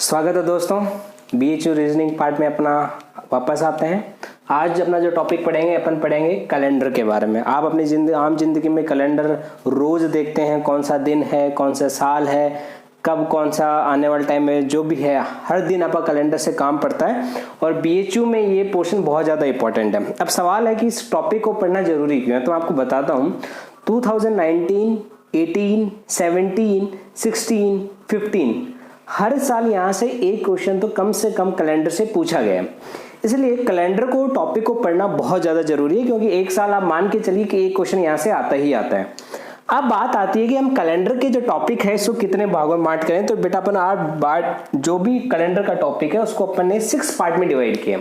स्वागत है दोस्तों, बीएचयू रीजनिंग पार्ट में अपना वापस आते हैं। आज अपना जो टॉपिक पढ़ेंगे अपन पढ़ेंगे कैलेंडर के बारे में। आप अपनी आम जिंदगी में कैलेंडर रोज देखते हैं, कौन सा दिन है, कौन सा साल है, कब कौन सा आने वाले टाइम में जो भी है, हर दिन आपका कैलेंडर से काम पड़ता है और बीएचयू में ये पोर्शन बहुत ज़्यादा इंपॉर्टेंट है। अब सवाल है कि इस टॉपिक को पढ़ना जरूरी क्यों है, तो मैं आपको बताता हूँ। 2019, 18, 17, 16, 15 हर साल यहाँ से एक क्वेश्चन तो कम से कम कैलेंडर से पूछा गया है। इसलिए कैलेंडर को टॉपिक को पढ़ना बहुत ज़्यादा जरूरी है, क्योंकि एक साल आप मान के चलिए कि एक क्वेश्चन यहाँ से आता ही आता है। अब बात आती है कि हम कैलेंडर के जो टॉपिक है इसको कितने भागों में बांट करें। तो बेटा अपन 8 बार जो भी कैलेंडर का टॉपिक है उसको अपन ने 6 पार्ट में डिवाइड किया।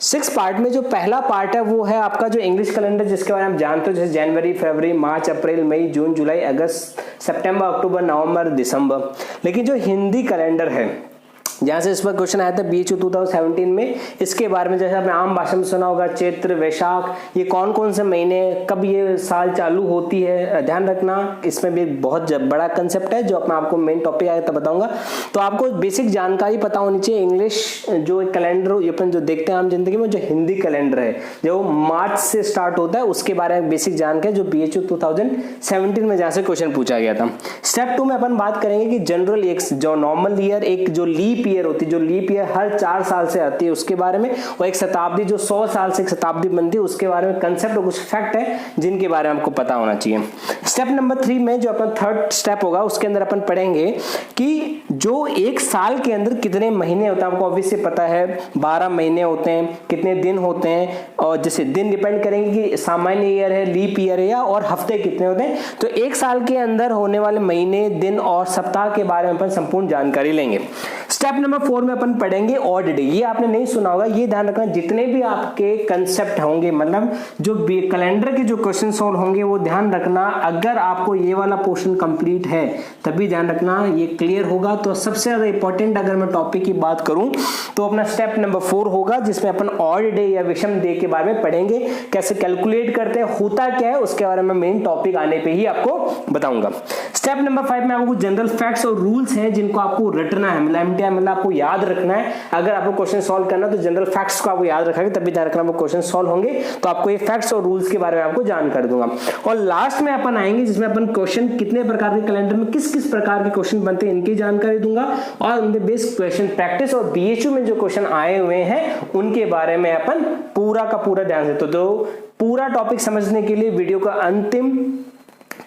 6 पार्ट में जो पहला पार्ट है वो है आपका जो इंग्लिश कैलेंडर, जिसके बारे में आप जानते हो, जैसे जनवरी, फरवरी, मार्च, अप्रैल, मई, जून, जुलाई, अगस्त, सितंबर, अक्टूबर, नवंबर, दिसंबर। लेकिन जो हिंदी कैलेंडर है, जहाँ से इस पर क्वेश्चन आया था बीएचयू 2017 में, इसके बारे में जैसे आपने आम भाषा में सुना होगा, चैत्र, वैशाख, ये कौन कौन से महीने, कब ये साल चालू होती है, ध्यान रखना। इसमें भी बहुत बड़ा कंसेप्ट है जो अपना आपको मेन टॉपिक आया तो बताऊंगा। तो आपको बेसिक जानकारी पता होनी चाहिए। इंग्लिश जो कैलेंडर अपन जो देखते हैं आम जिंदगी में, जो हिंदी कैलेंडर है जो मार्च से स्टार्ट होता है, उसके बारे में बेसिक जानकारी जो बीएचयू 2017 में जहाँ से क्वेश्चन पूछा गया था। स्टेप 2 में अपन बात करेंगे कि जनरल एक जो नॉर्मल ईयर, एक जो लीप ईयर होती है, जो लीप ईयर हर 4 साल से आती है उसके बारे में, और एक शताब्दी जो 100 साल से एक शताब्दी बनती है उसके बारे में कंसेप्ट और कुछ फैक्ट है जिनके बारे में आपको पता होना चाहिए। स्टेप नंबर 3 में जो अपन थर्ड स्टेप होगा उसके अंदर अपन पढ़ेंगे कि जो एक साल के अंदर कितने महीने होते हैं। आपको ऑब्वियसली पता है 12 महीने होते हैं, कितने दिन होते हैं, और जैसे दिन डिपेंड करेंगे कि सामान्य ईयर है, लीप ईयर है, और हफ्ते कितने होते हैं। तो एक साल के अंदर होने वाले महीने, दिन और सप्ताह के बारे में अपन संपूर्ण जानकारी लेंगे। स्टेप नंबर 4 में अपन पढ़ेंगे ऑड डे। ये आपने नहीं सुना होगा, ये ध्यान रखना, जितने भी आपके कंसेप्ट होंगे, मतलब जो कैलेंडर के जो क्वेश्चन सॉल्व होंगे वो ध्यान रखना। अगर आपको ये वाला पोर्शन कंप्लीट है तभी ध्यान रखना ये क्लियर होगा। तो सबसे ज्यादा इंपॉर्टेंट अगर मैं टॉपिक की बात करूं तो अपना स्टेप नंबर 4 होगा, जिसमें अपन ऑड डे या विषम डे के बारे में पढ़ेंगे, कैसे कैलकुलेट करते हैं, होता क्या है, उसके बारे में मेन टॉपिक आने पे ही आपको बताऊंगा। स्टेप नंबर 5 में आपको जनरल फैक्ट्स और रूल्स हैं जिनको आपको रटना है, मतलब आपको याद रखना है। अगर आपको क्वेश्चन सॉल्व करना तो जनरल फैक्ट्स को आपको याद रखेंगे, तभी ध्यान रखना वो क्वेश्चन सॉल्व होंगे। तो आपको ये फैक्ट्स और रूल्स के बारे में आपको जानकारी दूंगा। और लास्ट में अपन आएंगे जिसमें अपन क्वेश्चन कितने प्रकार के कैलेंडर में किस किस प्रकार के क्वेश्चन बनते हैं इनकी जानकारी दूंगा, और उनके बेस्ड क्वेश्चन प्रैक्टिस और बीएचयू में जो क्वेश्चन आए हुए हैं उनके बारे में अपन पूरा का पूरा ध्यान से। तो पूरा टॉपिक समझने के लिए वीडियो का अंतिम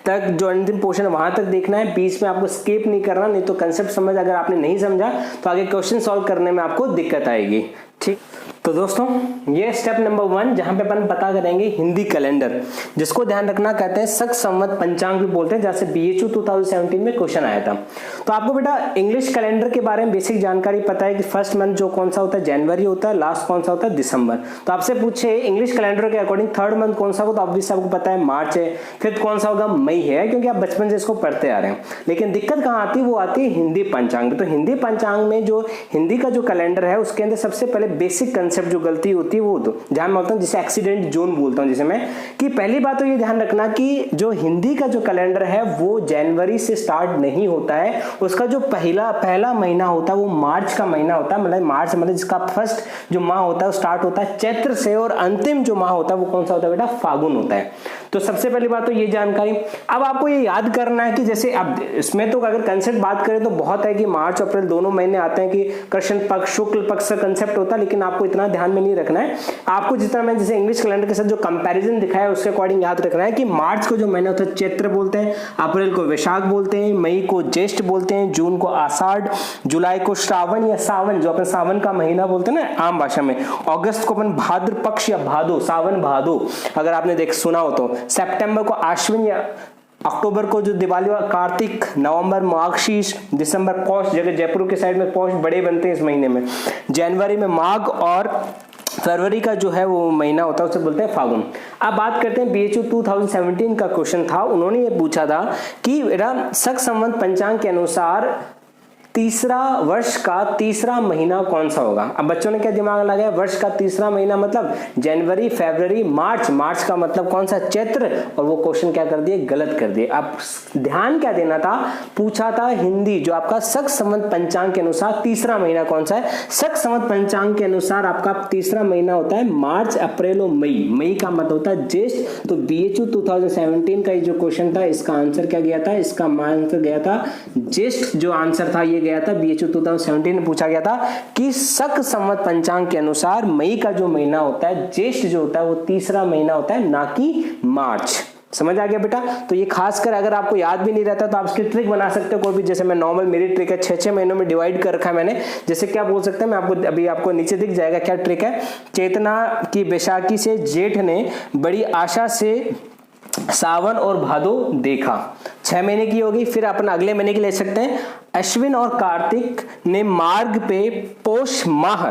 तक, जो अंतिम पोर्शन वहां तक देखना है, बीच में आपको स्किप नहीं करना, नहीं तो कंसेप्ट समझ अगर आपने नहीं समझा तो आगे क्वेश्चन सॉल्व करने में आपको दिक्कत आएगी। ठीक, तो दोस्तों ये स्टेप नंबर 1 जहां पे अपन पता करेंगे हिंदी कैलेंडर, जिसको ध्यान रखना कहते हैं शक संवत पंचांग भी बोलते हैं, जहां से बीएचयू 2017 में क्वेश्चन आया था। तो आपको बेटा इंग्लिश कैलेंडर के बारे में बेसिक जानकारी पता है कि फर्स्ट मंथ जो कौन सा होता है जनवरी होता है, लास्ट कौन सा होता है दिसंबर। तो आपसे पूछे इंग्लिश कैलेंडर के अकॉर्डिंग थर्ड मंथ कौन सा होगा, तो ऑब्वियसली आपको पता है मार्च है, फिफ्थ कौन सा होगा मई है, क्योंकि आप बचपन से इसको पढ़ते आ रहे हैं। लेकिन दिक्कत कहाँ आती है, वो आती है हिंदी पंचांग। तो हिंदी पंचांग में जो हिंदी का जो कैलेंडर है उसके अंदर सबसे पहले बेसिक कंसेप्ट जो गलती होती है वो तो ध्यान में होता है, जिसे एक्सीडेंट जोन बोलता हूं जिसे मैं, कि पहली बात तो ये ध्यान रखना कि जो हिंदी का जो कैलेंडर है वो जनवरी से स्टार्ट नहीं होता है। उसका जो पहला महीना होता है वो मार्च का महीना होता है, मतलब मार्च मतलब जिसका फर्स्ट जो माह होता है वो स्टार्ट होता है चैत्र से, और अंतिम जो माह होता है वो कौन सा होता है बेटा, फागुन होता है। तो सबसे पहली बात तो ये जानकारी। अब आपको ये याद करना है कि जैसे अब इसमें तो अगर कंसेप्ट बात करें तो बहुत है कि मार्च अप्रैल दोनों महीने आते हैं कि कृष्ण पक्ष शुक्ल पक्ष का कंसेप्ट होता है, लेकिन आपको इतना ध्यान में नहीं रखना है। आपको जितना मैं जैसे इंग्लिश कैलेंडर के साथ जो कंपैरिजन दिखाया उसके अकॉर्डिंग याद रखना है कि मार्च को जो महीना होता है चैत्र बोलते हैं, अप्रैल को वैशाख बोलते हैं, मई को ज्येष्ठ बोलते हैं, जून को आषाढ़, जुलाई को श्रावण या सावन जो अपन सावन का महीना बोलते हैं ना आम भाषा में, अगस्त को अपन भाद्र पक्ष या भादो, सावन भादो अगर आपने देख सुना हो तो, सितंबर को आश्विन या अक्टूबर को जो दिवाली और कार्तिक, नवंबर माघशीर्ष, दिसंबर पौष, जगह जयपुर के साइड में पौष बड़े बनते हैं इस महीने में, जनवरी में माघ, और फरवरी का जो है वो महीना होता है उसे बोलते हैं फागुन। अब बात करते हैं बीएचयू 2017 का क्वेश्चन था, उन्होंने ये पूछा था कि शक संवत पंचांग के अनुसार तीसरा वर्ष का तीसरा महीना कौन सा होगा? अब बच्चों ने क्या दिमाग लगाया, वर्ष का तीसरा महीना मतलब जनवरी, फरवरी, मार्च। मार्च का मतलब कौन सा? चैत्र। और वो क्वेश्चन क्या कर दिए? गलत कर दिए। अब ध्यान क्या देना था, पूछा था हिंदी, जो आपका शक संवत पंचांग के अनुसार तीसरा महीना कौन सा है? शक संवत पंचांग के अनुसार आपका तीसरा महीना होता है मार्च, अप्रैल और मई। मई का मतलब होता है ज्येष्ठ। तो BHU 2017 का ये जो क्वेश्चन था, इसका आंसर क्या गया था? इसका आंसर गया था ज्येष्ठ। जो आंसर था ये गया था BHU 2017 में पूछा गया था कि शक संवत पंचांग के अनुसार मई का जो महीना होता है, ज्येष्ठ जो होता है, वो तीसरा महीना होता है, ना कि मार्च। समझ आ गया बेटा? तो ये खासकर अगर आपको याद भी नहीं रहता तो आप इसकी ट्रिक बना सकते हो कोई भी। जैसे मैं नॉर्मल, मेरी ट्रिक है 6 महीनों में डिवाइड कर रखा है मैंने। जैसे क्या बोल सकते हैं, मैं आपको अभी आपको नीचे दिख जाएगा क्या ट्रिक है। चेतना की बैसाखी से जेठ ने बड़ी आशा से सावन और भादो देखा, 6 महीने की होगी। फिर अपन अगले महीने की ले सकते हैं। अश्विन और कार्तिक ने मार्ग पे पौष माह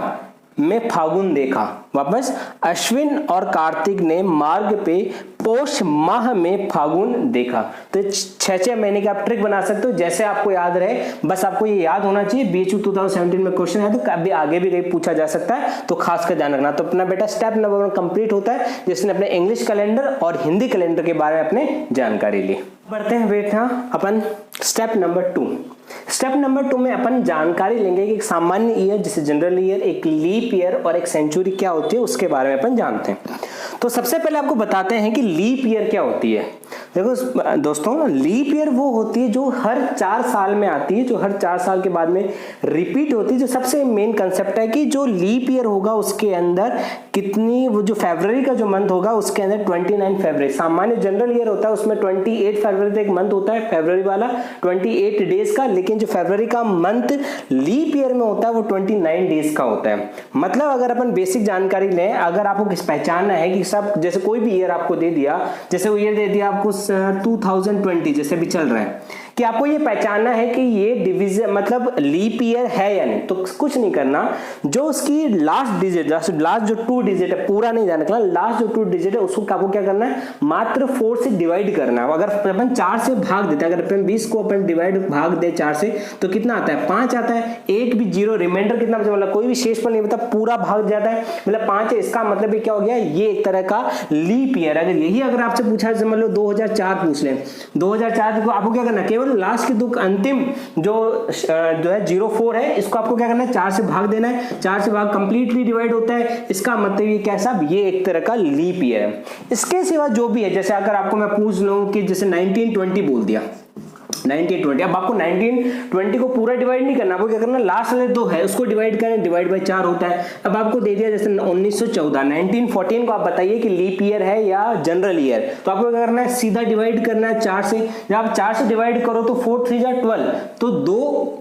में फागुन देखा। वापस, अश्विन और कार्तिक ने मार्ग पे पौष माह में फागुन देखा। तो 6 महीने की आप ट्रिक बना सकते हो, जैसे आपको याद रहे। बस आपको ये याद होना चाहिए। BHU 2017 में क्वेश्चन है, तो कभी आगे भी कहीं पूछा जा सकता है, तो खास कर ध्यान रखना। तो अपना बेटा स्टेप नंबर 1 कंप्लीट होता है, जिसने अपने इंग्लिश कैलेंडर और हिंदी कैलेंडर के बारे में अपने जानकारी ली। बढ़ते हैं बेटा अपन स्टेप नंबर 2। स्टेप नंबर 2 में अपन जानकारी लेंगे कि एक सामान्य ईयर, जैसे जनरल ईयर, एक लीप ईयर और एक सेंचुरी क्या होती है, उसके बारे में अपन जानते हैं। तो सबसे पहले आपको बताते हैं कि लीप ईयर क्या होती है। देखो दोस्तों, लीप ईयर वो होती है जो हर 4 साल में आती है, जो हर 4 साल के बाद में रिपीट होती है। जो सबसे मेन कंसेप्ट है कि जो लीप ईयर होगा उसके अंदर कितनी, वो जो फरवरी का जो मंथ होगा उसके अंदर 29 फरवरी। सामान्य जनरल ईयर होता है उसमें 28 फरवरी तक मंथ होता है, फरवरी वाला 28 डेज का। लेकिन जो फरवरी का मंथ लीप ईयर में होता है वो 29 डेज का होता है। मतलब अगर अपन बेसिक जानकारी लें, अगर आपको किस पहचानना है कि सब, जैसे कोई भी ईयर आपको दे दिया, जैसे वो ईयर दे दिया आपको 2020, जैसे भी चल रहा है, कि आपको ये पहचानना है कि ये डिवीजन मतलब लीप ईयर है या नहीं। तो कुछ नहीं करना, जो उसकी लास्ट डिजिट, लास्ट जो 2 डिजिट है, पूरा नहीं ध्यान रखना, लास्ट जो 2 डिजिट है उसको आपको क्या करना है, मात्र 4 से डिवाइड करना है। अगर अपन 4 से भाग देते हैं, अगर अपन 20 को अपन डिवाइड भाग दे 4 से, तो कितना आता है? 5 आता है। एक भी जीरो, रिमाइंडर कितना बचा, मतलब कोई भी शेष पर नहीं बता, पूरा भाग जाता है, मतलब 5 है। इसका मतलब ये क्या हो गया, ये एक तरह का लीप ईयर। अगर यही अगर आपसे पूछा, मान लो 2004 पूछ लें, 2004 को आपको क्या करना है, केवल लास्ट की दो अंतिम जो है 04 है, इसको आपको क्या करना है, 4 से भाग देना है। 4 से भाग कंप्लीटली डिवाइड होता है। इसका मतलब ये कैसा, ये एक तरह का लीप ईयर है। इसके सिवा जो भी है, जैसे अगर आपको मैं पूछ लूं कि जैसे 1920 बोल दिया, 1920, अब आपको 1920 को पूरा डिवाइड नहीं करना, आपको क्या करना, लास्ट वाले 2 है उसको डिवाइड करें, डिवाइड बाय 4 होता है। अब आपको दे दिया जैसे 1914, 1914 को आप बताइए कि लीप ईयर है या जनरल ईयर, तो आपको क्या करना है, सीधा डिवाइड करना है 4 से। जब आप 4 से डिवाइड करो तो 4 3 जा 12, तो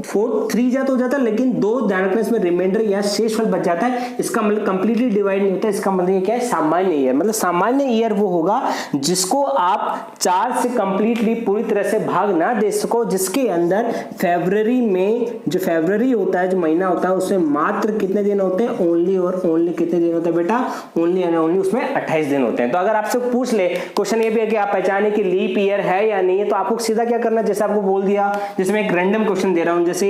4 3 जा तो हो जाता है, लेकिन 2 ध्यान रखना, इसमें रिमाइंडर या शेषफल बच जाता है। इसका मतलब कंप्लीटली डिवाइड नहीं होता। इसका मतलब क्या है, सामान्य ईयर। मतलब सामान्य ईयर वो होगा जिसको आप 4 से कंप्लीटली पूरी तरह से भाग ना दे सको, जिसके अंदर फरवरी में, जो फरवरी होता है, जो महीना होता है, उसमें मात्र कितने दिन होते हैं, ओनली और ओनली कितने दिन होते हैं बेटा, ओनली एंड ओनली उसमें 28 दिन होते हैं। तो अगर आपसे पूछ ले, क्वेश्चन ये भी है कि आप पहचाने कि लीप ईयर है या नहीं है, तो आपको सीधा क्या करना, जैसे आपको बोल दिया, जैसे मैं एक रैंडम क्वेश्चन दे रहा हूं, जैसे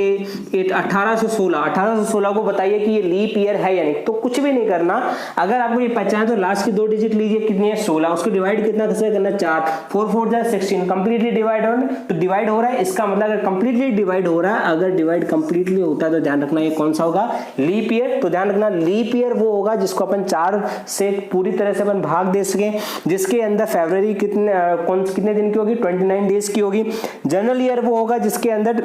1816 को बताइए कि ये लीप ईयर है या नहीं, तो कुछ भी नहीं करना। अगर आपको ये पहचाने तो लास्ट की 2 डिजिट लीजिए, कितनी है, 16, उसको डिवाइड कितना कैसे करना, 4, 4 4 जा 16, कंप्लीटली डिवाइड हो, तो डिवाइड हो रहा है। इसका मतलब अगर कंप्लीटली डिवाइड हो रहा है, अगर डिवाइड कंप्लीटली होता है तो ध्यान रखना ये कौन सा होगा, लीप ईयर। तो ध्यान रखना लीप ईयर वो होगा जिसको अपन 4 से पूरी तरह से अपन भाग दे सके, जिसके अंदर फरवरी कितने दिन की होगी, 29 डेज की होगी। जनरल ईयर वो होगा जिसके अंदर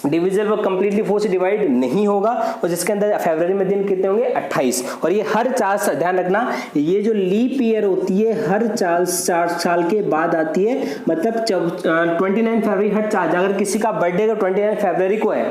डिविजन वो कंप्लीटली 4 से डिवाइड नहीं होगा, और जिसके अंदर फरवरी में दिन कितने होंगे, 28। और ये हर 4, ध्यान रखना, ये जो लीप ईयर होती है हर 4 साल के बाद आती है। मतलब 29 फरवरी हर 4, अगर किसी का बर्थडे का 29 फरवरी को है,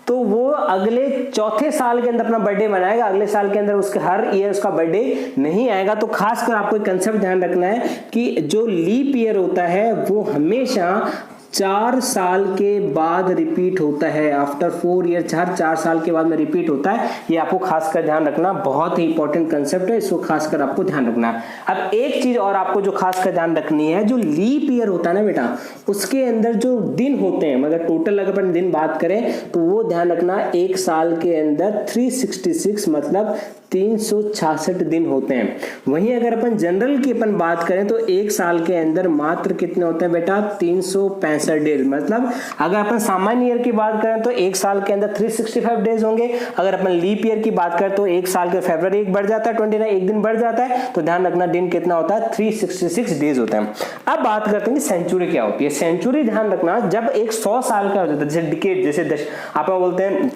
तो वो अगले चौथे साल के अंदर अपना बर्थडे मनाएगा, अगले साल के अंदर उसके हर ईयर उसका बर्थडे नहीं आएगा। तो खासकर आपको एक कंसेप्ट ध्यान रखना है कि जो लीप ईयर होता है वो हमेशा 4 साल के बाद रिपीट होता है, आफ्टर 4 ईयर, हर 4 साल के बाद में रिपीट होता है। ये आपको खासकर ध्यान रखना, बहुत ही इंपॉर्टेंट कंसेप्ट है, इसको खासकर आपको ध्यान रखना है। अब एक चीज और आपको जो खासकर ध्यान रखनी है, जो लीप ईयर होता है ना बेटा, उसके अंदर जो दिन होते हैं, मगर टोटल अगर अपन दिन बात करें तो वो ध्यान रखना, एक साल के अंदर 366 मतलब 366 दिन होते हैं। वहीं अगर अपन जनरल की अपन बात करें तो एक साल के अंदर मात्र कितने होते हैं बेटा, 365 डेज। मतलब अगर अपन सामान्य ईयर की बात करें तो एक साल के अंदर 365 डेज होंगे। अगर अपन लीप ईयर की बात करें तो एक साल के फरवरी एक बढ़ जाता है, 29 एक दिन बढ़ जाता है, तो ध्यान रखना दिन कितना होता है, 366 डेज होता है। अब बात करते हैं सेंचुरी क्या होती है। सेंचुरी ध्यान रखना, जब एक 100 साल का हो जाता है, जैसे डिकेड, जैसे आप बोलते हैं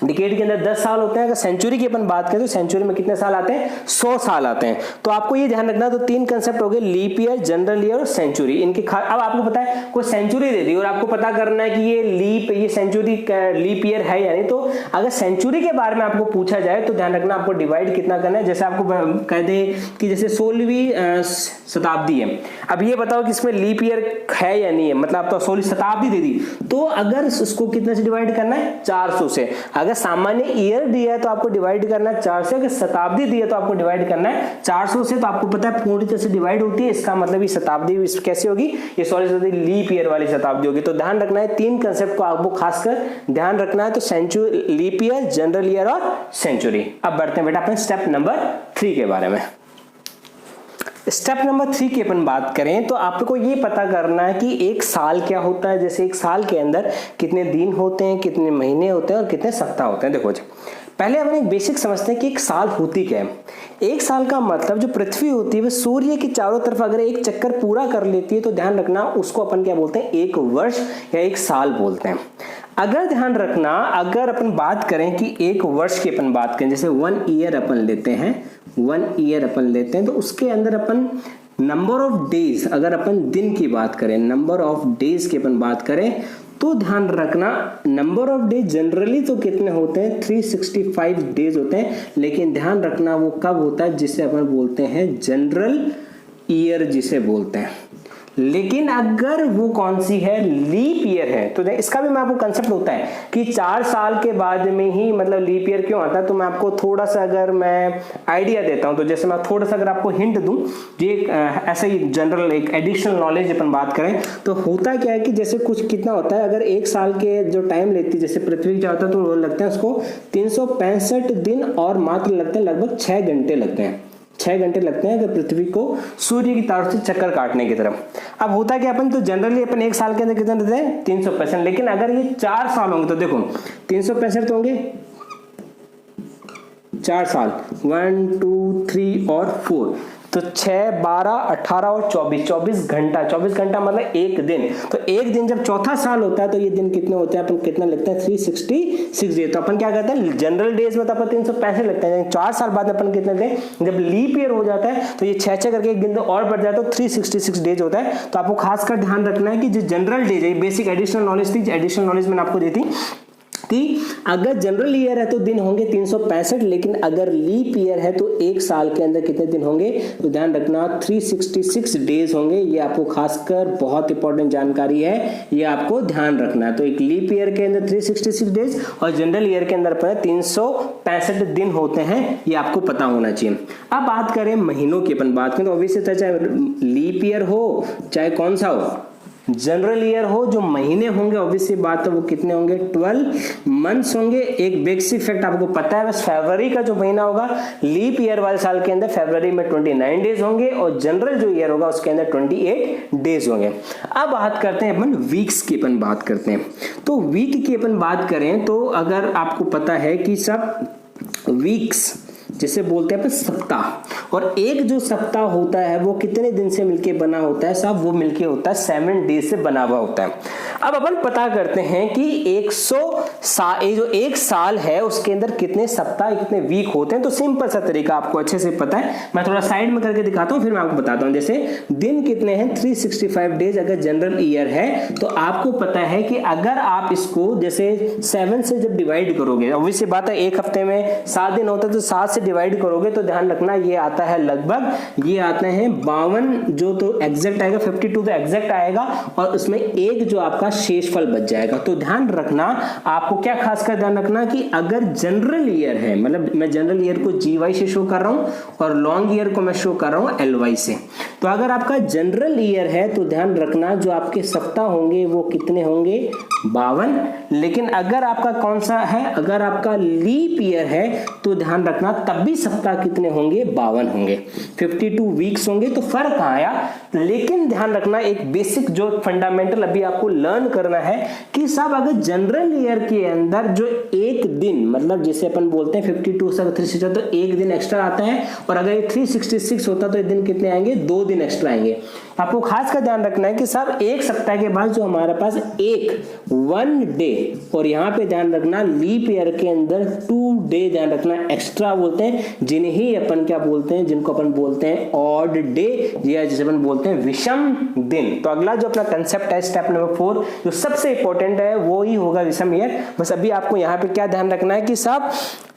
डिकेड के अंदर 10 साल होते हैं। अगर सेंचुरी की अपन बात करें तो सेंचुरी में कितने साल आते हैं, 100 साल आते हैं। तो आपको ये ध्यान रखना, तो 3 कंसेप्ट हो गए, लीप ईयर, जनरल ईयर और सेंचुरी। इनके अब आपको पता है कोई सेंचुरी दे दी और आपको पता करना है कि ये सेंचुरी लीप ईयर है या नहीं। तो अगर सेंचुरी के बारे में आपको पूछा जाए तो ध्यान रखना, आपको डिवाइड कितना करना है। जैसे आपको कह दे कि जैसे 16वीं शताब्दी है, अब ये बताओ कि इसमें लीप ईयर है या नहीं है, मतलब आप तो 16वीं शताब्दी दे दी, तो अगर उसको कितने से डिवाइड करना है, 400 से। अगर सामान्य ईयर दिया है तो आपको डिवाइड करना है 4 से, अगर शताब्दी दी है तो आपको डिवाइड करना है 400 से। तो आपको पता है पूरी तरह से डिवाइड होती है, इसका मतलब ये शताब्दी कैसे होगी, ये सॉरी लीप ईयर वाली शताब्दी होगी। तो ध्यान रखना है, 3 कंसेप्ट को आपको खासकर ध्यान रखना है, तो century, leap year, general year और सेंचुरी। अब बढ़ते हैं बेटा अपने स्टेप नंबर 3 के बारे में। स्टेप नंबर 3 की अपन बात करें तो आपको ये पता करना है कि एक साल क्या होता है। जैसे एक साल के अंदर कितने दिन होते हैं, कितने महीने होते हैं और कितने सप्ताह होते हैं। देखो जी, पहले अपन एक बेसिक समझते हैं कि एक साल होती क्या है। एक साल का मतलब जो पृथ्वी होती है वह सूर्य के चारों तरफ अगर एक चक्कर पूरा कर लेती है तो ध्यान रखना उसको अपन क्या बोलते हैं, एक वर्ष या एक साल बोलते हैं। अगर ध्यान रखना, अगर अपन बात करें कि एक वर्ष की अपन बात करें, जैसे 1 ईयर अपन लेते हैं, 1 ईयर अपन लेते हैं, तो उसके अंदर अपन नंबर ऑफ डेज, अगर अपन दिन की बात करें, नंबर ऑफ डेज की अपन बात करें तो ध्यान रखना नंबर ऑफ डेज जनरली तो कितने होते हैं, 365 डेज होते हैं। लेकिन ध्यान रखना वो कब होता है, जिसे अपन बोलते हैं जनरल ईयर जिसे बोलते हैं। लेकिन अगर वो कौन सी है, लीप ईयर है, तो इसका भी मैं आपको कंसेप्ट होता है कि 4 साल के बाद में ही मतलब लीप ईयर क्यों आता है। तो मैं आपको थोड़ा सा अगर मैं आइडिया देता हूं, तो जैसे मैं थोड़ा सा अगर आपको हिंट दूं, ये ऐसे ही जनरल एक एडिशनल नॉलेज अपन बात करें तो होता क्या है कि जैसे कुछ कितना होता है, अगर एक साल के जो टाइम लेती है, जैसे पृथ्वी क्या होता है तो लगता है उसको 365 दिन और मात्र लगते हैं लगभग 6 घंटे लगते हैं, 6 घंटे लगते हैं अगर पृथ्वी को सूर्य की तरफ से चक्कर काटने की तरफ। अब होता है कि अपन तो जनरली अपन एक साल के अंदर कितने देते हैं, 365। लेकिन अगर ये 4 साल होंगे तो देखो 365 तो होंगे 4 साल, 1 2 3 और 4, तो 6 12 18 और 24 घंटा, 24 घंटा मतलब एक दिन। तो एक दिन जब चौथा साल होता है तो ये दिन कितने होते हैं, अपन कितना लिखते हैं, 366 डेज। तो अपन क्या कहते हैं, जनरल डेज में तो अपन 365 लगते हैं, 4 साल बाद अपन कितने दिन, जब लीप ईयर हो जाता है तो ये 6 करके एक दिन और बढ़ जाता है, तो 366 डेज होता है। तो आपको खासकर ध्यान रखना है कि जो जनरल डेज है, बेसिक एडिशनल नॉलेज थी, एडिशनल नॉलेज मैंने आपको दी थी कि अगर जनरल ईयर है तो दिन होंगे 365, लेकिन अगर लीप ईयर है तो एक साल के अंदर कितने दिन होंगे, तो ध्यान रखना 366 डेज होंगे। ये आपको खासकर बहुत इंपॉर्टेंट जानकारी है, ये आपको ध्यान रखना है। तो एक लीप ईयर के अंदर 366 डेज और जनरल ईयर के अंदर 365 दिन होते हैं, ये आपको पता होना चाहिए। अब बात करें महीनों की, अपन बात करें तो ऑब्वियसली चाहे लीप ईयर हो चाहे कौन सा हो, जनरल ईयर हो, जो महीने होंगे ऑब्वियसली बात है वो कितने होंगे, 12 मंथ्स होंगे। एक बेसिक फैक्ट आपको पता है, बस फरवरी का जो महीना होगा लीप ईयर वाले साल के अंदर फरवरी में 29 डेज होंगे और जनरल जो ईयर होगा उसके अंदर 28 डेज होंगे। अब बात करते हैं अपन वीक्स की, अपन बात करते हैं तो वीक की अपन बात करें तो अगर आपको पता है कि सब वीक्स जिसे बोलते हैं अपन सप्ताह, और एक जो सप्ताह होता है वो कितने दिन से मिलके बना होता है, सब वो मिलके होता है 7 डेज से बना हुआ होता है। अब अपन पता करते हैं कि 100 जो एक साल है उसके अंदर कितने सप्ताह कितने वीक होते हैं। तो सिंपल सा तरीका आपको अच्छे से पता है, मैं थोड़ा साइड में करके दिखाता हूं फिर मैं आपको बताता हूं। जैसे दिन कितने हैं 365 डेज अगर जनरल ईयर है तो आपको पता है कि अगर आप इसको जैसे 7 से जब डिवाइड करोगे, ऑब्वियसली बात है एक हफ्ते में 7 दिन होता है तो 7 से डिवाइड करोगे तो ध्यान रखना ये आता है लगभग ये आते हैं 52 जो तो एग्जैक्ट आएगा, 52 तो एग्जैक्ट आएगा और उसमें एक जो आपका शेषफल बच जाएगा। तो ध्यान रखना आपको क्या खासकर ध्यान रखना कि अगर जनरल ईयर है, मतलब मैं जनरल ईयर को GY से शो कर रहा हूं और लॉन्ग ईयर को मैं शो कर रहा हूं LY से। तो अगर आपका जनरल ईयर है तो ध्यान रखना जो आपके सप्ताह होंगे वो कितने होंगे 52। लेकिन अगर आपका कौन सा है, अगर आपका लीप ईयर है तो ध्यान रखना तब भी सप्ताह कितने होंगे 52 होंगे, 52 वीक्स होंगे। तो फर्क आया, लेकिन ध्यान रखना एक बेसिक जो फंडामेंटल अभी आपको लर्न करना है कि साहब अगर जनरल ईयर के अंदर जो एक दिन, मतलब जैसे अपन बोलते हैं 52 से 360 तो एक दिन एक्स्ट्रा आता है और अगर ये 366 होता तो एक दिन कितने आएंगे 2 दिन एक्स्ट्रा आएंगे। आपको खास कर ध्यान रखना है कि साहब एक सप्ताह के बाद जो हमारे पास एक 1 डे और यहाँ पे ध्यान रखना लीप ईयर के अंदर 2 डे ध्यान रखना एक्स्ट्रा बोलते हैं, जिन्हें ही अपन क्या बोलते हैं, जिनको अपन बोलते हैं ऑड डे या जिसे अपन बोलते हैं विषम दिन। तो अगला जो अपना कंसेप्ट है स्टेप नंबर 4 जो सबसे इंपॉर्टेंट है वो ही होगा विषम ईयर। बस अभी आपको यहाँ पे क्या ध्यान रखना है कि साहब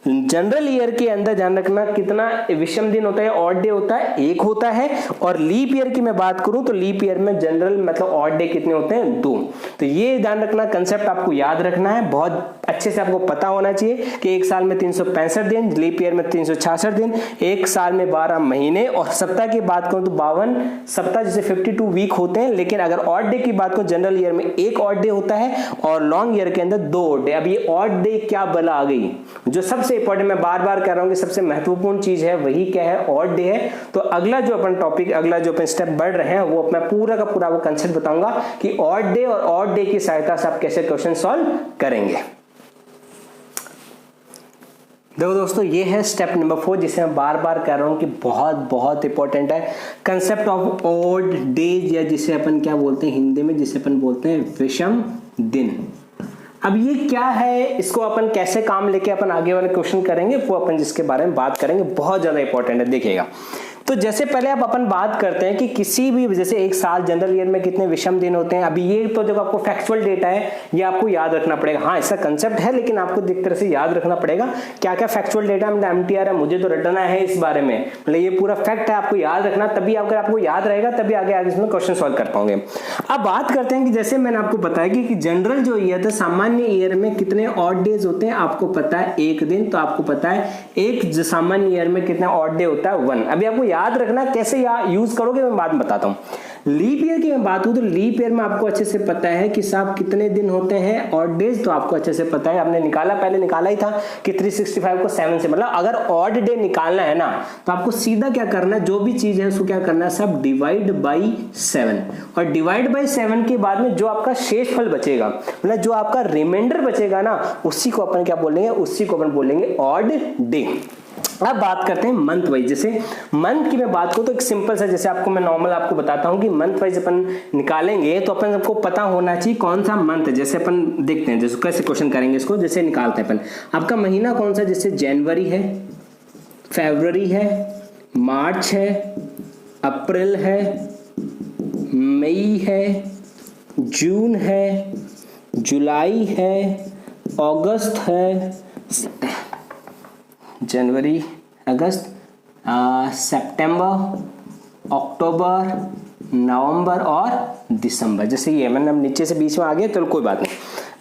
जनरल ईयर के अंदर ध्यान रखना कितना विषम दिन होता है, ऑड डे होता है, एक होता है। और लीप ईयर की मैं बात करूं तो लीप ईयर में जनरल मतलब ऑड डे कितने होते हैं 2। तो ये ध्यान रखना कंसेप्ट आपको याद रखना है, बहुत अच्छे से आपको पता होना चाहिए कि एक साल में 365 दिन, लीप ईयर में 366 दिन, एक साल में 12 महीने और सप्ताह की बात करूं तो 52 सप्ताह जैसे 52 वीक होते हैं। लेकिन अगर ऑड डे की बात करूं जनरल ईयर में एक ऑड डे होता है और लॉन्ग ईयर के अंदर 2 ऑड डे। अब ये ऑड डे क्या बला आ गई, जो सबसे इंपॉर्टेंट मैं बार बार कह रहा हूं कि सबसे महत्वपूर्ण चीज है वही क्या है ऑड डे है। तो अगला जो अपन टॉपिक, अगला जो अपन स्टेप बढ़ रहे हैं वो मैं पूरा का पूरा वो कंसेप्ट बताऊंगा कि ऑड डे और ऑड डे की सहायता से आप कैसे क्वेश्चन सॉल्व करेंगे। देखो दोस्तों ये है स्टेप नंबर 4 जिसे मैं बार बार कह रहा हूं कि बहुत बहुत इंपॉर्टेंट है, कंसेप्ट ऑफ ऑड डेज या जिसे अपन क्या बोलते हैं हिंदी में, जिसे अपन बोलते हैं विषम दिन। अब ये क्या है, इसको अपन कैसे काम लेके अपन आगे वाले क्वेश्चन करेंगे वो अपन जिसके बारे में बात करेंगे बहुत ज्यादा इंपॉर्टेंट है, देखिएगा। तो जैसे पहले आप अपन बात करते हैं कि किसी भी जैसे एक साल जनरल ईयर में कितने विषम दिन होते हैं। अभी ये तो जब आपको फैक्चुअल डेटा है ये आपको याद रखना पड़ेगा, हाँ इसका कंसेप्ट है लेकिन आपको एक तरह से याद रखना पड़ेगा क्या क्या फैक्चुअल डेटा MTR है, मुझे तो रटना है इस बारे में, मतलब ये पूरा फैक्ट है आपको याद रखना, तभी अगर आपको याद रहेगा तभी आगे आगे इसमें क्वेश्चन सॉल्व कर पाओगे। अब बात करते हैं कि जैसे मैंने आपको बताया कि जनरल जो ईयर था सामान्य ईयर में कितने ऑड डेज होते हैं, आपको पता है एक दिन, तो आपको पता है एक सामान्य ईयर में कितने ऑड डे होता है 1। अभी आपको याद रखना कैसे यूज करोगे मैं बात बताता हूं। लीप ईयर की मैं बात करूं तो लीप ईयर में आपको अच्छे से पता है कि साहब कितने दिन होते हैं ऑड डेज, तो आपको अच्छे से पता है, आपने निकाला पहले निकाला ही था कि 365 को 7 से, मतलब अगर ऑड डे निकालना है ना तो आपको सीधा क्या करना है, जो भी चीज है उसको क्या करना है सब डिवाइड बाई 7 और डिवाइड बाई 7 के बाद में जो आपका शेषफल बचेगा, मतलब जो आपका रिमाइंडर बचेगा ना उसी को अपन क्या बोलेंगे, उसी को अपन बोलेंगे ऑड डे। अब बात करते हैं मंथ वाइज। जैसे मंथ की मैं बात करूं तो एक सिंपल सा, जैसे आपको मैं नॉर्मल आपको बताता हूं कि मंथ वाइज अपन निकालेंगे तो अपन सबको पता होना चाहिए कौन सा मंथ है। जैसे अपन देखते हैं जैसे कैसे क्वेश्चन करेंगे इसको, जैसे निकालते हैं अपन आपका महीना कौन सा, जैसे जनवरी है, फरवरी है, मार्च है, अप्रैल है, मई है, जून है, जुलाई है, अगस्त है, जनवरी, अगस्त, सितंबर, अक्टूबर, नवंबर और दिसंबर। जैसे ये मैंने नीचे से बीच में आ गया तो कोई बात नहीं।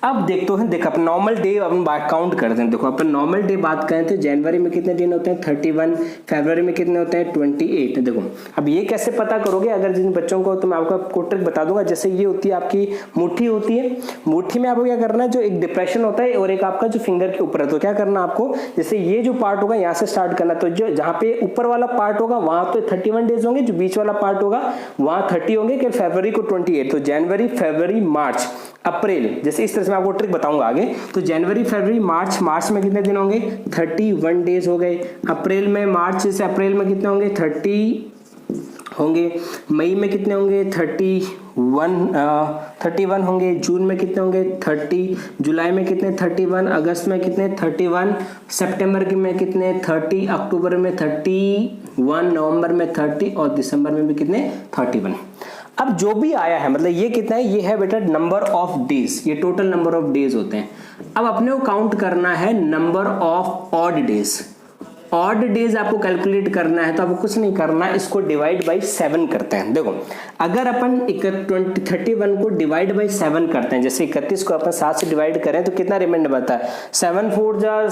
अब देखते हैं, देखो अपन नॉर्मल डे अपन काउंट करते हैं। देखो अपन नॉर्मल डे बात करें तो जनवरी में कितने दिन होते हैं 31, फरवरी में कितने होते हैं 28। देखो अब ये कैसे पता करोगे, अगर जिन बच्चों को तो मैं आपको ट्रिक बता दूंगा। जैसे ये होती है आपकी मुट्ठी होती है, मुट्ठी में आपको क्या करना है, जो एक डिप्रेशन होता है और एक आपका जो फिंगर के ऊपर है, तो क्या करना आपको, जैसे ये जो पार्ट होगा यहाँ से स्टार्ट करना, तो जो जहाँ पे ऊपर वाला पार्ट होगा वहां तो 31 डेज होंगे, जो बीच वाला पार्ट होगा वहां 30 होंगे, कि फरवरी को 28। तो जनवरी, फरवरी, मार्च, अप्रैल, जैसे इस तरह से मैं आपको ट्रिक बताऊंगा आगे। तो जनवरी, फरवरी, मार्च, मार्च में कितने दिन होंगे 31 डेज हो गए। अप्रैल में, मार्च से अप्रैल में कितने होंगे 30 होंगे, मई में कितने होंगे 31 होंगे, जून में कितने होंगे 30, जुलाई में कितने 31, अगस्त में कितने 31, सितंबर में कितने 30, अक्टूबर में 31, नवंबर में 30 और दिसंबर में भी कितने 31। अब जो भी आया है मतलब ये कितना है, ये है बेटा नंबर ऑफ डेज, ये टोटल नंबर ऑफ डेज होते हैं। अब अपने को काउंट करना है number of odd days. Odd days आपको कैलकुलेट करना है तो आपको कुछ नहीं करना, इसको डिवाइड बाई 7 करते हैं। देखो अगर अपन 31 को डिवाइड बाई 7 करते हैं, जैसे 31 को अपन 7 से डिवाइड करें तो कितना रिमाइंडर बनता है 7 4 जा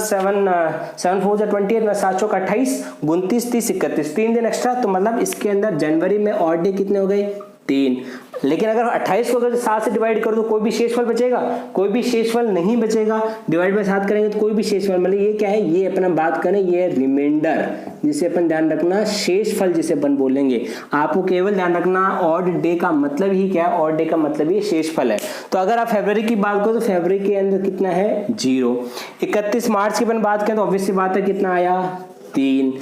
28 में 7 चौक 28, 29 30 31, 3 दिन एक्स्ट्रा। तो मतलब इसके अंदर जनवरी में ऑड डे कितने हो गए 3। लेकिन अगर 28 को अगर 7 से डिवाइड कर दो कोई भी शेषफल बचेगा, कोई भी शेषफल नहीं बचेगा। डिवाइड बाय 7 करेंगे तो कोई भी शेषफल, मतलब ये क्या है, ये अपन बात करें ये रिमाइंडर, जिसे अपन ध्यान रखना शेषफल जिसे अपन बोलेंगे। आपको केवल ध्यान रखना ऑड डे का मतलब ही क्या है, ऑड डे का मतलब ये शेषफल है। तो अगर आप फरवरी की बात करो तो फरवरी के अंदर कितना है 0। 31 मार्च की अपन बात करें तो ऑब्वियसली बात है कितना आया 3।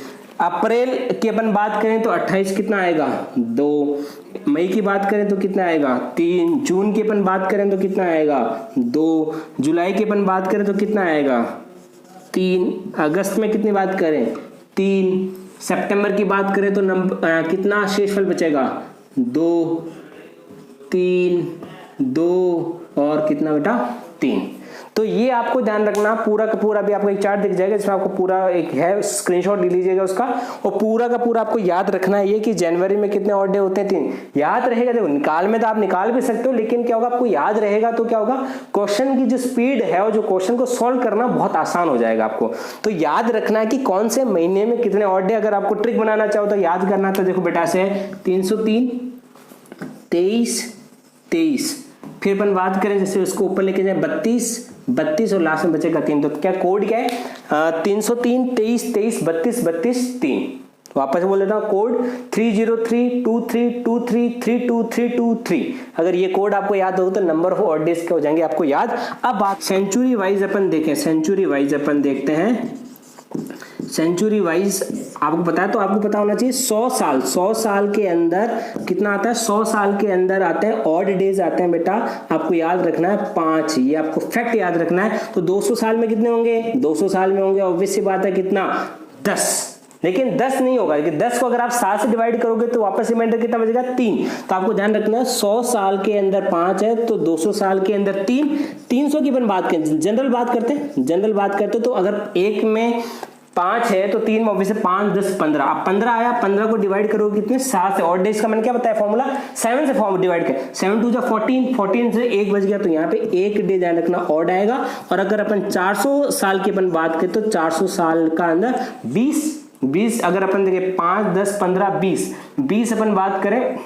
अप्रैल की अपन बात करें तो 28 कितना आएगा 2। मई की बात करें तो कितना आएगा 3। जून की अपन बात करें तो कितना आएगा 2। जुलाई की अपन बात करें तो कितना आएगा 3। अगस्त में कितनी बात करें 3। सितंबर की बात करें तो कितना शेषफल बचेगा 2 3 2 और कितना बेटा 3। तो ये आपको ध्यान रखना, पूरा का पूरा भी आपको एक चार्ट दिख जाएगा जिसमें आपको पूरा एक है, स्क्रीनशॉट ले लीजिएगा उसका, और पूरा का पूरा आपको याद रखना है ये कि जनवरी में कितने ऑड डे होते हैं 3। याद रहेगा, देखो निकाल में तो आप निकाल भी सकते हो, लेकिन क्या होगा आपको याद रहेगा तो क्या होगा क्वेश्चन की जो स्पीड है और जो क्वेश्चन को सोल्व करना बहुत आसान हो जाएगा आपको। तो याद रखना है कि कौन से महीने में कितने ऑड डे, अगर आपको ट्रिक बनाना चाहो तो याद करना। तो देखो बेटा से 303 23 फिर अपन बात करें जैसे उसको ऊपर लेके जाए 32 और लास्ट में बचेगा 3। तो क्या कोड क्या है 303 23 23 32 32 3। वापस बोल देता हूँ कोड 3032323323233। अगर ये कोड आपको याद हो तो नंबर ऑफ ऑड डेज के हो जाएंगे आपको याद। अब बात सेंचुरी वाइज अपन देखें, सेंचुरी वाइज अपन देखते हैं। सेंचुरी वाइज आपको पता है, तो आपको पता होना चाहिए 100 साल के अंदर कितना आता है, 100 साल के अंदर आते हैं ऑड डेज आते हैं बेटा। आपको याद रखना है 5, ये आपको फैक्ट याद रखना है। तो 200 साल में कितने होंगे 200 साल में होंगे ऑब्वियस सी बात है कितना 10। लेकिन 10 नहीं होगा, लेकिन 10 को अगर आप 7 से डिवाइड करोगे तो वापस रिमाइंडर कितना बचेगा 3। तो आपको ध्यान रखना है 100 साल के अंदर 5 है तो 200 साल के अंदर 3। 300 की अपन बात करें, जनरल बात करते हैं, जनरल बात करते तो अगर एक में 5 है तो 3 में ऑब्वियसली 5 10 15। अब 15 आया, 15 को डिवाइड करोगे कितने 7 से। ऑड डेज का मैंने क्या बताया फॉर्मूला 7 से फॉर्म डिवाइड कर 7 2 14, 14 से 1 बच गया तो यहाँ पे 1 डे ध्यान रखना ऑड आएगा। और अगर अपन 400 साल की अपन बात करें तो 400 साल का अंदर 20 अगर अपन देखें 5 10 15 20 अपन बात करें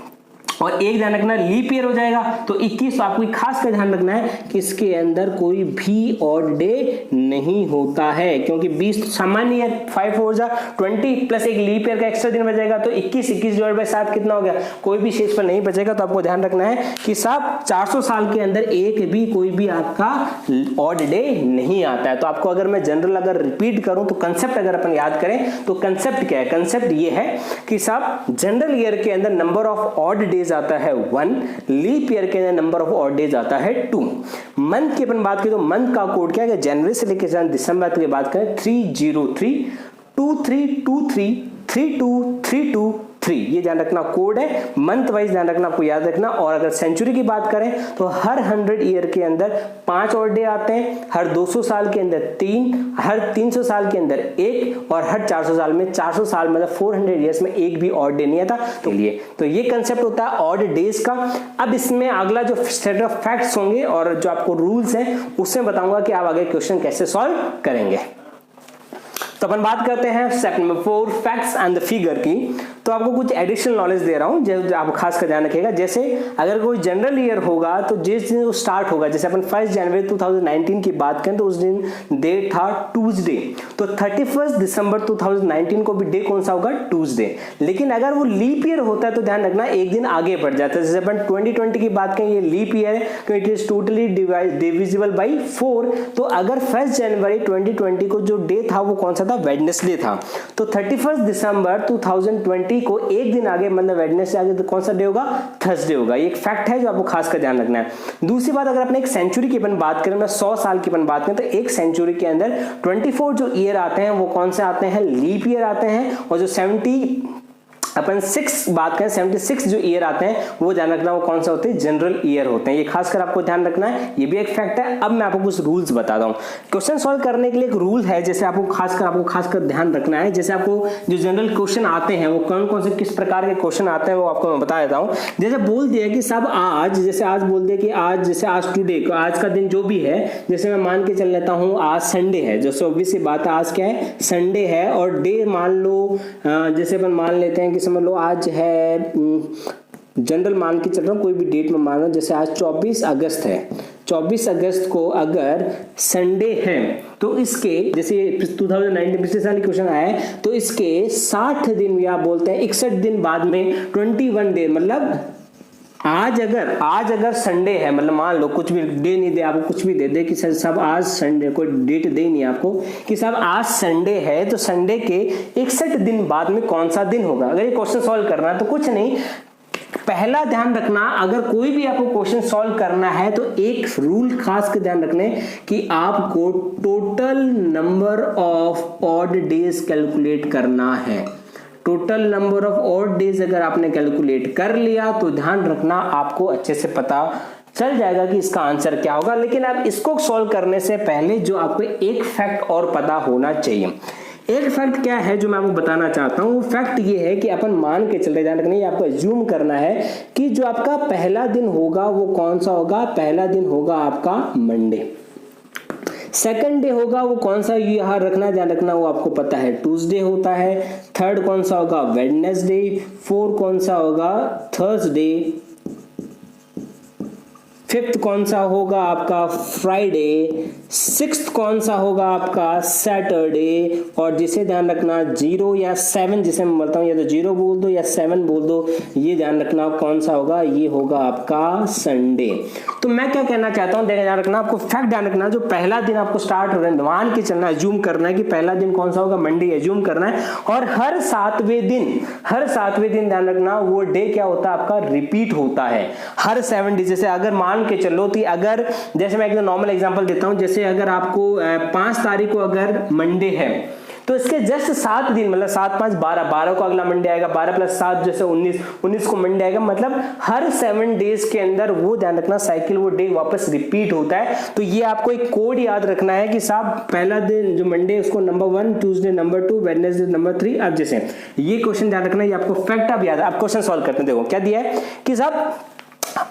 और एक ध्यान रखना लीप ईयर हो जाएगा तो 21। तो आपको खास कर ध्यान रखना है कि इसके अंदर कोई भी ऑड डे नहीं होता है, क्योंकि 20 सामान्य है, 5 4 जा 20 प्लस एक लीप ईयर का एक्स्ट्रा दिन बचेगा तो 21 डिवाइड बाय 7 कितना हो गया, कोई भी शेषफल नहीं बचेगा। तो आपको ध्यान रखना है कि साहब 400 साल के अंदर एक भी कोई भी आपका ऑड डे नहीं आता है। तो आपको अगर मैं जनरल अगर रिपीट करूं तो कंसेप्ट अगर अपन याद करें तो कंसेप्ट क्या है, कंसेप्ट ये है कि साहब जनरल ईयर के अंदर नंबर ऑफ ऑड डेज आता है 1, लीप ईयर के अंदर नंबर ऑफ ऑड डेज आता है 2। मंथ की अपन बात करें तो मंथ का कोड क्या है, जनवरी से लेकर दिसंबर तक की बात करें 303 2323 32323 ये ध्यान रखना कोड है। मंथ वाइज ध्यान रखना, आपको याद रखना। और अगर सेंचुरी की बात करें तो हर 100 ईयर के अंदर 5 ऑड डे आते हैं, हर 200 साल के अंदर 3, हर 300 साल के अंदर 1 और हर 400 साल में 400 साल मतलब 400 ईयर्स में एक भी ऑड डे नहीं आता। तो ये कंसेप्ट होता है ऑड डेज का। अब इसमें अगला जो सेट ऑफ फैक्ट्स होंगे और जो आपको रूल्स हैं उसमें बताऊंगा कि आप आगे क्वेश्चन कैसे सॉल्व करेंगे। तो अपन बात करते हैं step number 4 facts and the figure की। तो आपको कुछ एडिशनल नॉलेज दे रहा हूं जो आप खास कर ध्यान रखिएगा। जैसे अगर कोई जनरल ईयर होगा तो जिस दिन वो स्टार्ट होगा, जैसे अपन 1 जनवरी 2019 की बात करें तो उस दिन डे था ट्यूसडे, तो 31 दिसंबर 2019 को भी डे कौन सा होगा ट्यूसडे। लेकिन अगर वो लीप ईयर होता है तो ध्यान रखना एक दिन आगे बढ़ जाता है। जैसे अपन 2020 की बात करें ये लीप ईयर है तो it is totally divisible by 4। तो अगर 1 जनवरी 2020 को जो डे था वो कौन सा था, वेडनेसडे था। तो 31 दिसंबर 2020 मंडे को एक दिन आगे मतलब वेडनेसडे आगे तो कौन सा डे होगा, थर्सडे होगा। ये एक फैक्ट है जो आपको खास कर ध्यान रखना है। दूसरी बात, अगर अपने एक सेंचुरी की अपन बात करें, 100 साल की अपन बात करें, तो एक सेंचुरी के अंदर 24 जो ईयर आते हैं वो कौन से आते हैं, लीप ईयर आते हैं। और जो 76 बात करें, 76 जो ईयर आते हैं वो ध्यान रखना वो कौन सा होते हैं, जनरल ईयर होते हैं। ये खासकर आपको ध्यान रखना है, ये भी एक फैक्ट है। अब मैं आपको कुछ रूल्स बताता हूँ। क्वेश्चन सॉल्व करने के लिए एक रूल है, जैसे आपको खासकर ध्यान रखना है। जैसे आपको जो जनरल क्वेश्चन आते हैं वो कौन कौन से किस प्रकार के क्वेश्चन आते हैं वो आपको मैं बता देता हूँ। जैसे बोल दिया कि साहब आज, जैसे आज बोल दिया कि आज, जैसे आज टुडे, आज का दिन जो भी है, जैसे मैं मान के चल लेता हूँ आज संडे है, जैसे ऑब्वियस सी बात है आज क्या है, संडे है। और डे मान लो, जैसे अपन मान लेते हैं कि समझ लो आज है, जनरल मान के चल रहा हूँ, कोई भी डेट में मान लो, जैसे आज 24 अगस्त है। 24 अगस्त को अगर संडे है तो इसके, जैसे 2019 पिछले साल क्वेश्चन आया है, तो इसके 60 दिन या बोलते हैं 61 दिन बाद में 21 डे, मतलब आज अगर संडे है, मतलब मान लो कुछ भी डे नहीं दे आपको, कुछ भी दे दे कि सर साहब आज संडे, कोई डेट दे नहीं आपको कि साहब आज संडे है, तो संडे के 61 दिन बाद में कौन सा दिन होगा। अगर ये क्वेश्चन सॉल्व करना है तो कुछ नहीं, पहला ध्यान रखना, अगर कोई भी आपको क्वेश्चन सॉल्व करना है तो एक रूल खास कर ध्यान रखने कि आपको total number of odd days calculate करना है। Total number of odd days अगर आपने कैलकुलेट कर लिया तो ध्यान रखना आपको अच्छे से पता चल जाएगा कि इसका आंसर क्या होगा। लेकिन अब इसको सॉल्व करने से पहले जो आपको एक फैक्ट और पता होना चाहिए। एक फैक्ट क्या है जो मैं आपको बताना चाहता हूं, वो फैक्ट ये है कि अपन मान के चल रहे, ध्यान रखना, ये आपको अज्यूम करना है कि जो आपका पहला दिन होगा वो कौन सा होगा, पहला दिन होगा आपका मंडे। सेकंड डे होगा वो कौन सा, यहां रखना, ध्यान रखना, वो आपको पता है ट्यूसडे होता है। थर्ड कौन सा होगा, वेडनेसडे। फोर्थ कौन सा होगा, थर्सडे। फिफ्थ कौन सा होगा आपका, फ्राइडे। सिक्स्थ कौन सा होगा आपका, सैटरडे। और जिसे ध्यान रखना 0 या 7, जिसे मैं बोलता हूं, या तो 0 बोल दो या 7 बोल दो, ये ध्यान रखना कौन सा होगा, ये होगा आपका संडे। तो मैं क्या कहना चाहता हूं, देखिए ध्यान रखना, आपको फैक्ट ध्यान रखना, जो पहला दिन आपको स्टार्ट मान के चलना, अज्यूम करना है कि पहला दिन कौन सा होगा, मंडे अज्यूम करना है। और हर सातवें दिन ध्यान रखना वो डे क्या होता है आपका, रिपीट होता है हर 7 डे। जैसे अगर मान के चलो तो अगर, जैसे मैं एक नॉर्मल एग्जांपल देता हूं, जैसे अगर आपको 5 तारीख को अगर मंडे है तो इसके जस्ट 7 दिन, मतलब 7 5 12 को अगला मंडे आएगा, 12 + 7 जैसे 19 को मंडे आएगा। मतलब हर 7 डेज के अंदर वो ध्यान रखना साइकिल, वो डे वापस रिपीट होता है। तो ये आपको एक कोड याद रखना है कि साहब पहला दिन जो मंडे है उसको number 1, Tuesday number 2, Wednesday number 3। अब जैसे ये क्वेश्चन ध्यान रखना, ये आपको फैक्ट अब याद है। आप क्वेश्चन सॉल्व करते हैं, देखो क्या दिया है कि साहब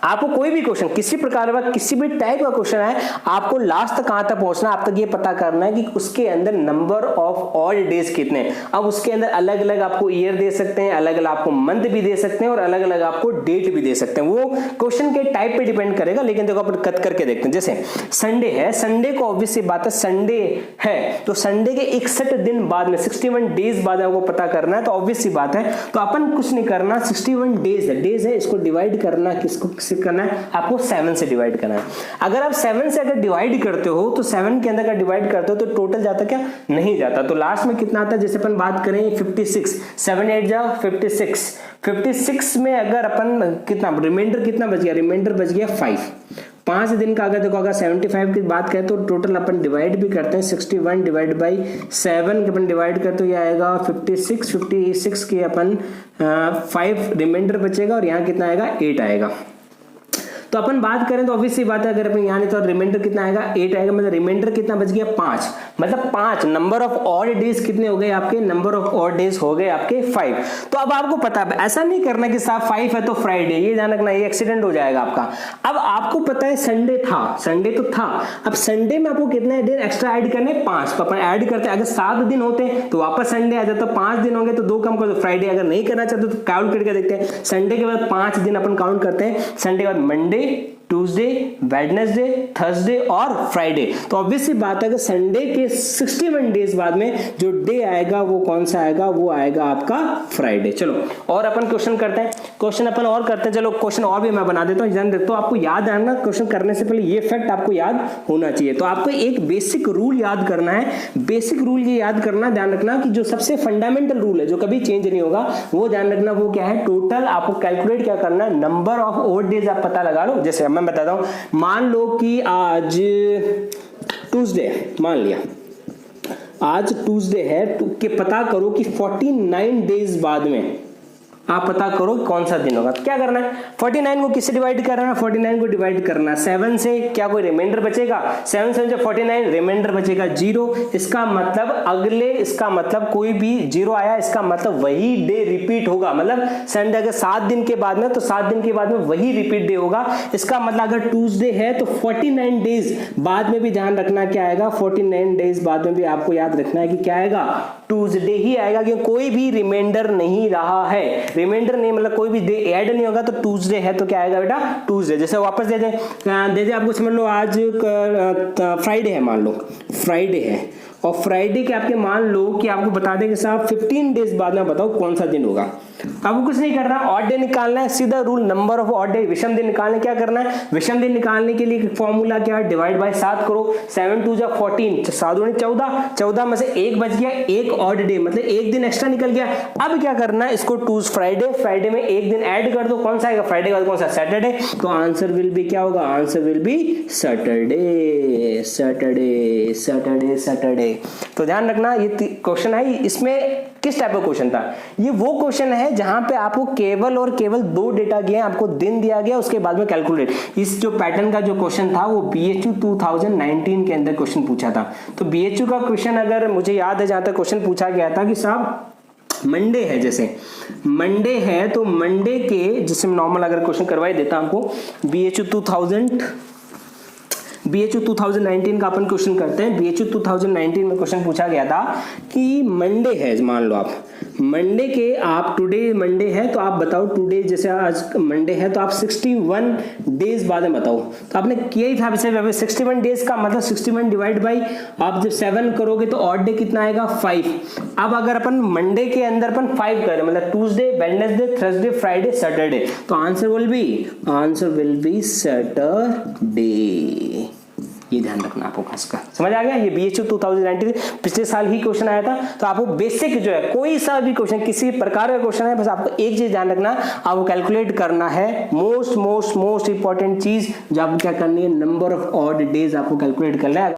आपको कोई भी क्वेश्चन, किसी प्रकार का किसी भी टाइप का क्वेश्चन है, आपको लास्ट तक कहां तक पहुंचना है, आप तक ये पता करना है कि उसके अंदर नंबर ऑफ ऑड डेज कितने हैं। अब उसके अंदर अलग अलग आपको ईयर दे सकते हैं, अलग अलग आपको मंथ भी दे सकते हैं और अलग अलग आपको डेट भी दे सकते हैं। वो क्वेश्चन के टाइप पे डिपेंड करेगा। लेकिन देखो अपन कट करके देखते हैं। जैसे संडे है, संडे को ऑब्वियस सी बात है संडे है तो संडे के 61 दिन बाद में 61 डेज बाद आपको पता करना है। तो ऑब्वियस सी बात है, तो अपन कुछ नहीं करना, 61 डेज है, इसको डिवाइड करना, किसको करना है, आपको 7 से डिवाइड करना है। अगर आप 7 से अगर डिवाइड करते हो तो 7 के अंदर अगर डिवाइड करते हो तो टोटल जाता क्या, नहीं जाता। तो लास्ट में कितना आता है, जैसे अपन बात करें 56, 7 8 जा 56 में अगर अपन कितना रिमाइंडर कितना बच गया, रिमाइंडर बच गया 5 दिन का। अगर देखो अगर 75 की बात करें तो टोटल अपन डिवाइड भी करते हैं, 61 डिवाइड बाई 7 के अपन डिवाइड करते हो, ये आएगा 56 के अपन 5 रिमाइंडर बचेगा और यहाँ कितना आएगा, 8 आएगा। तो अपन बात करें तो ऑब्वियस सी बात है, अगर अपन यहाँ नहीं तो रिमाइंडर कितना आएगा, 8 आएगा। मतलब रिमाइंडर कितना बच गया, 5। मतलब 5 नंबर ऑफ ऑड डेज कितने हो गए आपके, नंबर ऑफ ऑड डेज हो गए आपके 5। तो अब आपको पता है, ऐसा नहीं करना कि साहब 5 है तो फ्राइडे, ये ध्यान रखना, ये एक्सीडेंट हो जाएगा आपका। अब आपको पता है संडे तो था, अब संडे में आपको कितने दिन एक्स्ट्रा ऐड करने, 5। तो अपन ऐड करते हैं, अगर 7 दिन होते तो वापस संडे आ जाता, तो 5 दिन होंगे तो 2 कम कर दो, फ्राइडे। अगर नहीं करना चाहते तो काउंट करके देखते हैं, संडे के बाद 5 दिन अपन काउंट करते हैं, संडे के बाद मंडे, ट्यूसडे, वेडनेसडे, थर्सडे और फ्राइडे। तो ऑब्वियस सी बात है कि संडे के 61 डेज बाद में जो डे आएगा वो कौन सा आएगा, वो आएगा आपका फ्राइडे। चलो और अपन क्वेश्चन करते हैं। क्वेश्चन अपन और करते हैं। चलो क्वेश्चन और भी मैं बना देता हूँ, ध्यान देखो आपको याद आना, क्वेश्चन करने से पहले ये फैक्ट आपको याद होना चाहिए। तो आपको एक बेसिक रूल याद करना है। बेसिक रूल ये याद करना, ध्यान रखना कि जो सबसे फंडामेंटल रूल है जो कभी चेंज नहीं होगा, वो ध्यान रखना वो क्या है, टोटल आपको कैलकुलेट क्या करना है, नंबर ऑफ ओड डेज आप पता लगा लो। जैसे मैं बताता हूँ, मान लो कि आज ट्यूसडे, मान लिया आज ट्यूसडे है, के पता करो कि 49 डेज बाद में आप पता करो कौन सा दिन होगा। क्या करना है, 49 को किससे डिवाइड करना है, 49 को डिवाइड करना 7 से, क्या कोई रिमाइंडर बचेगा, 7 से 49 रिमाइंडर बचेगा 0। इसका मतलब अगले, इसका मतलब कोई भी 0 आया, इसका मतलब वही डे रिपीट होगा। मतलब संडे अगर 7 दिन के बाद में, तो 7 दिन के बाद में वही रिपीट डे होगा। इसका मतलब अगर ट्यूसडे है तो 49 डेज बाद में भी ध्यान रखना क्या आएगा, 49 डेज बाद में भी आपको याद रखना है कि क्या आएगा, ट्यूसडे ही आएगा, क्योंकि कोई भी रिमाइंडर नहीं रहा है। रिमाइंडर नहीं मतलब कोई भी डे ऐड नहीं होगा, तो ट्यूसडे है तो क्या आएगा बेटा, ट्यूसडे। जैसे वापस दे दे आपको, समझ लो आज फ्राइडे है, मान लो फ्राइडे है, और फ्राइडे के आपके मान लो कि आपको बता दें कि साहब 15 डेज बाद में बताओ कौन सा दिन होगा। आपको कुछ नहीं करना, ऑड डे निकालना है, सीधा rule number of odd day, विषम दिन निकालने क्या करना है, विषम दिन निकालने के लिए फॉर्मूला क्या है, डिवाइड बाय 7 करो, 7 2 जा 14, 7 दूनी 14, 14 में से एक बच गया, एक ऑड डे मतलब एक दिन एक्स्ट्रा निकल गया। अब क्या करना है, इसको टूज फ्राइडे, फ्राइडे में एक दिन ऐड कर दो, कौन सा आएगा, फ्राइडे का कौन सा, सैटरडे। तो आंसर विल बी क्या होगा, answer will be Saturday, Saturday, Saturday, Saturday. तो ध्यान रखना ये क्वेश्चन है, इसमें किस टाइप का क्वेश्चन था, ये वो क्वेश्चन है जहां पे आपको केवल और केवल 2 डेटा दिए, आपको दिन दिया गया, उसके बाद में कैलकुलेट। इस जो पैटर्न का जो क्वेश्चन था वो BHU 2019 के अंदर क्वेश्चन पूछा था। तो BHU का क्वेश्चन अगर मुझे याद है, जहां तक क्वेश्चन पूछा गया था कि साहब मंडे है, जैसे मंडे है तो मंडे के, जैसे नॉर्मल अगर क्वेश्चन करवाई देता आपको, BHU 2019 का अपन क्वेश्चन करते हैं। BHU 2019 में क्वेश्चन पूछा गया था कि मंडे है, मान लो आप मंडे के, आप टुडे मंडे है तो आप बताओ टुडे, जैसे आज मंडे है तो आप 61 डेज बाद में बताओ। तो आपने किया ही था, 61 डेज का मतलब 61 डिवाइड बाई, आप जब 7 करोगे तो ऑड डे कितना आएगा, 5। अब अगर अपन मंडे के अंदर अपन 5 करें, मतलब Tuesday, Wednesday, Thursday, Friday, Saturday, तो आंसर विल बी सैटरडे। ये ध्यान रखना आपको खास कर, समझ आ गया। ये BHU 2019 पिछले साल ही क्वेश्चन आया था। तो आपको बेसिक जो है, कोई सा भी क्वेश्चन, किसी प्रकार का क्वेश्चन है, बस आपको एक चीज ध्यान रखना, आपको कैलकुलेट करना है। मोस्ट इंपॉर्टेंट चीज जो आपको क्या करनी है, नंबर ऑफ ऑड डेज आपको कैलकुलेट करना है।